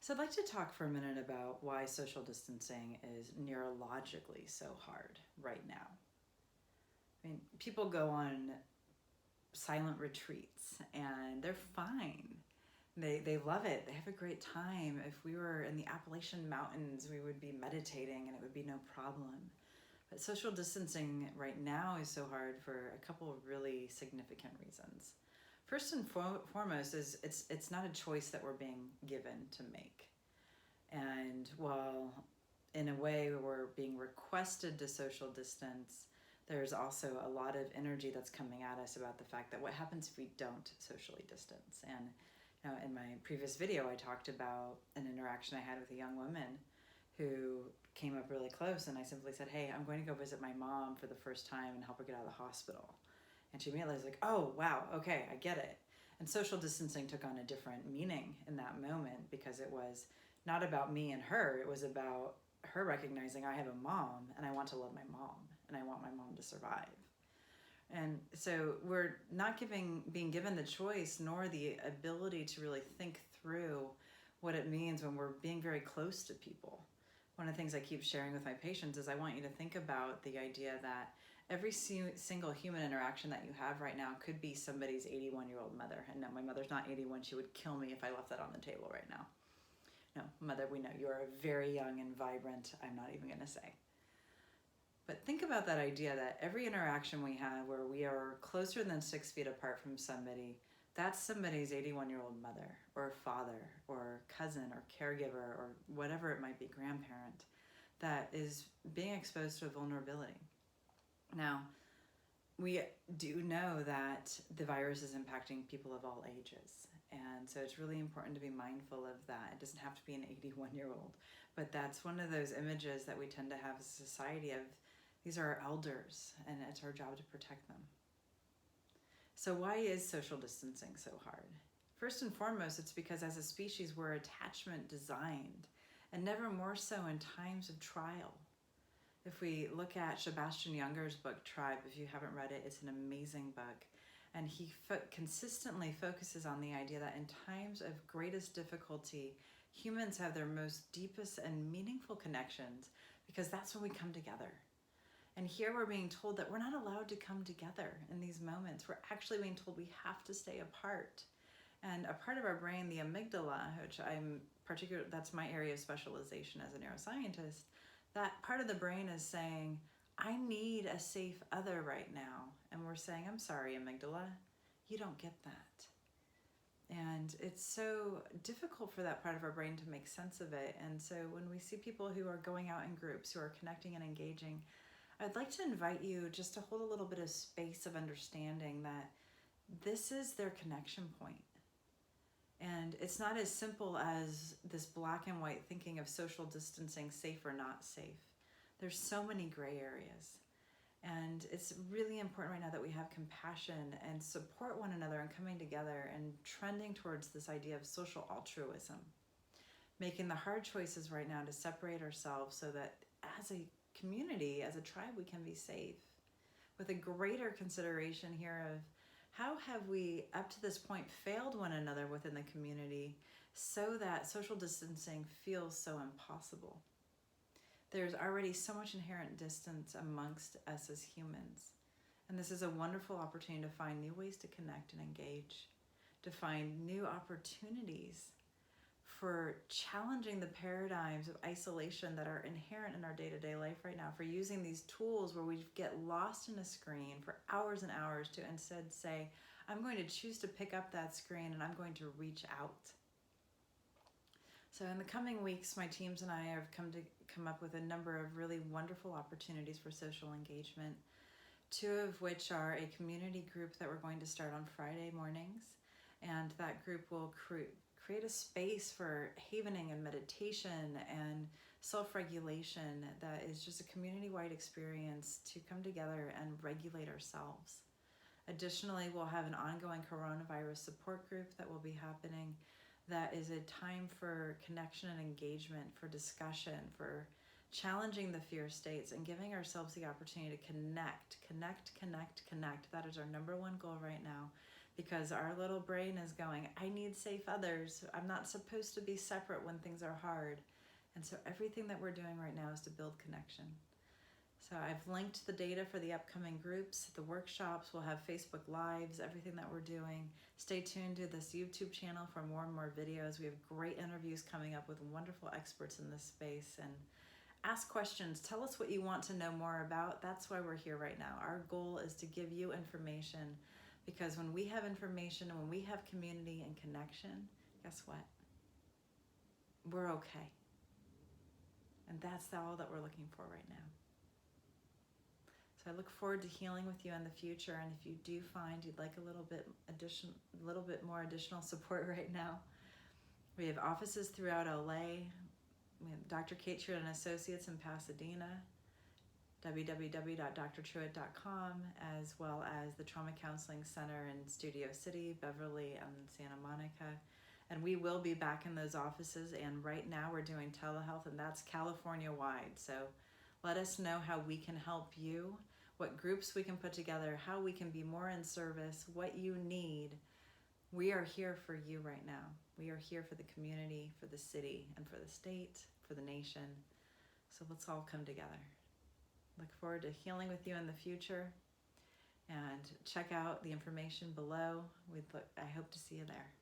So I'd like to talk for a minute about why social distancing is neurologically so hard right now. I mean, people go on silent retreats and they're fine. They love it. They have a great time. If we were in the Appalachian Mountains, we would be meditating and it would be no problem. But social distancing right now is so hard for a couple of really significant reasons. First and foremost is it's not a choice that we're being given to make. And while in a way we're being requested to social distance, there's also a lot of energy that's coming at us about the fact that what happens if we don't socially distance. And in my previous video, I talked about an interaction I had with a young woman who came up really close, and I simply said, hey, I'm going to go visit my mom for the first time and help her get out of the hospital. And she immediately was like, oh, wow, okay, I get it. And social distancing took on a different meaning in that moment because it was not about me and her. It was about her recognizing I have a mom and I want to love my mom and I want my mom to survive. And so we're not being given the choice nor the ability to really think through what it means when we're being very close to people. One of the things I keep sharing with my patients is I want you to think about the idea that every single human interaction that you have right now could be somebody's 81-year-old mother. And no, my mother's not 81. She would kill me if I left that on the table right now. No, mother, we know you are very young and vibrant. I'm not even going to say. But think about that idea that every interaction we have where we are closer than 6 feet apart from somebody, that's somebody's 81-year-old mother or father or cousin or caregiver or whatever it might be, grandparent, that is being exposed to a vulnerability. Now, we do know that the virus is impacting people of all ages. And so it's really important to be mindful of that. It doesn't have to be an 81-year-old, but that's one of those images that we tend to have as a society of these are our elders and it's our job to protect them. So why is social distancing so hard? First and foremost, it's because as a species, we're attachment designed, and never more so in times of trial. If we look at Sebastian Junger's book, Tribe, if you haven't read it, it's an amazing book. And he consistently focuses on the idea that in times of greatest difficulty, humans have their most deepest and meaningful connections because that's when we come together. And here we're being told that we're not allowed to come together in these moments. We're actually being told we have to stay apart. And a part of our brain, the amygdala, which that's my area of specialization as a neuroscientist, that part of the brain is saying, I need a safe other right now. And we're saying, I'm sorry, amygdala, you don't get that. And it's so difficult for that part of our brain to make sense of it. And so when we see people who are going out in groups, who are connecting and engaging, I'd like to invite you just to hold a little bit of space of understanding that this is their connection point. And it's not as simple as this black and white thinking of social distancing, safe or not safe. There's so many gray areas. And it's really important right now that we have compassion and support one another and coming together and trending towards this idea of social altruism. Making the hard choices right now to separate ourselves so that as a community, as a tribe, we can be safe. With a greater consideration here of how have we, up to this point, failed one another within the community so that social distancing feels so impossible. There's already so much inherent distance amongst us as humans. And this is a wonderful opportunity to find new ways to connect and engage, to find new opportunities for challenging the paradigms of isolation that are inherent in our day-to-day life right now, for using these tools where we get lost in a screen for hours and hours to instead say, I'm going to choose to pick up that screen and I'm going to reach out. So in the coming weeks, my teams and I have come up with a number of really wonderful opportunities for social engagement, 2 of which are a community group that we're going to start on Friday mornings, and that group will create a space for havening and meditation and self-regulation that is just a community-wide experience to come together and regulate ourselves. Additionally, we'll have an ongoing coronavirus support group that will be happening that is a time for connection and engagement, for discussion, for challenging the fear states and giving ourselves the opportunity to connect. That is our number one goal right now, because our little brain is going, I need safe others. I'm not supposed to be separate when things are hard. And so everything that we're doing right now is to build connection. So I've linked the data for the upcoming groups, the workshops. We'll have Facebook Lives, everything that we're doing. Stay tuned to this YouTube channel for more and more videos. We have great interviews coming up with wonderful experts in this space. And ask questions. Tell us what you want to know more about. That's why we're here right now. Our goal is to give you information, because when we have information and when we have community and connection, guess what? We're okay. And that's all that we're looking for right now. So I look forward to healing with you in the future. And if you do find you'd like a little bit more additional support right now, we have offices throughout LA. We have Dr. Kate Truitt and Associates in Pasadena, www.drtruitt.com, as well as the Trauma Counseling Center in Studio City, Beverly, and Santa Monica. And we will be back in those offices. And right now we're doing telehealth, and that's California-wide. So let us know how we can help you, what groups we can put together, how we can be more in service, what you need. We are here for you right now. We are here for the community, for the city, and for the state, for the nation. So let's all come together. Look forward to healing with you in the future. And check out the information below. I hope to see you there.